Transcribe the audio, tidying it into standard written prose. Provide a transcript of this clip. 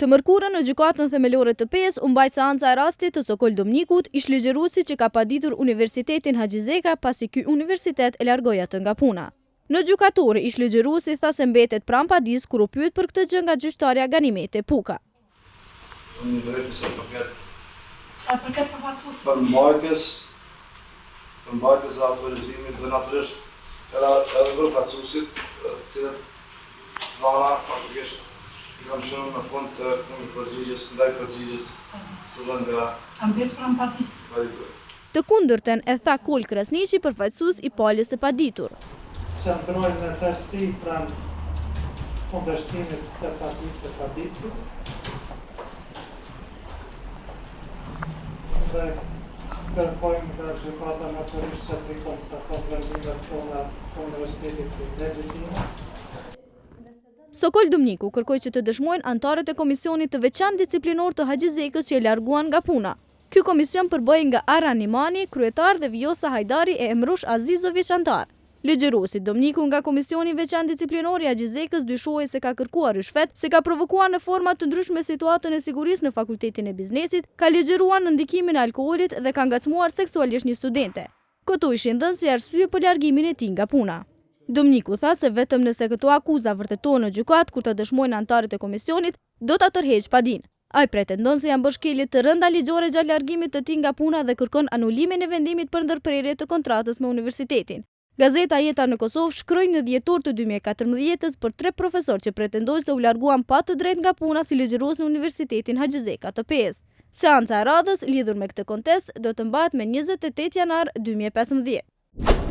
Të mërkurën në gjykatën themelore të PES u mbajt seanca e rastit të Sokol Domnikut, ish-ligjëruesi që ka paditur Universitetin Haxhizeka pasi ky universitet e largoi atë nga puna. Në gjykatore, ish-ligjëruesi tha se mbetet pranë padisë kur u pyet për këtë gjë nga gjyqtarja Ganimete Puka. Unë drejtë sa përket përmbajtjes së autorizimit dhe natyrisht edhe për përfaqësuesit, të cilët vana faktikisht i kam shënuar në fund të ndaj përgjigjes së nga mbet pranë padisë. Të kundërten e tha Kol Krasniqi, përfaqësues i palës së paditur. Që ndrojnë në tërësi pranë kundërshtimit të padisë së padicit. Dhe kërkojmë nga gjykata natyrisht që të konstaton vendimet tona të universitetit si legjitime. Sokol Domniku kërkoi që të dëshmojnë anëtarët e komisionit të veçantë disiplinor të Haxhizekës që e larguan nga puna. Ky komision përbëhej nga Arran Imani, kryetar, dhe Vjosa Hajdari e Emrush Azizović, antar. Ligjëruesi Domniku nga Komisioni Veçantë Disiplinor i Haxhizekës dyshohej se ka kërkuar rishfet, se ka provokuar në forma të ndryshme situatën e sigurisë në Fakultetin e Biznesit, ka ligjëruar në ndikimin e alkoolit dhe ka ngacmuar seksualisht një studente. Këto ishin dhënë si arsye për largimin e tij nga puna. Domniku tha se vetëm nëse këto akuza vërtetohen në gjykat kur të dëshmojnë anëtarët e komisionit, do ta tërheqë padinë. Ai pretendon se janë bërë shkelje të rënda ligjore gjatë largimit të tij nga puna dhe kërkon anulimin e vendimit për ndërprerje të kontratës me universitetin. Gazeta Jeta në Kosovë shkroi në dhjetor të 2014 për 3 profesorë që pretendojnë se u larguan pa të drejtë nga puna si ligjërues në Universitetin Haxhizeka të PES. Seanca e radhës lidhur me këtë kontest do të mbahet me 28 janar 2015.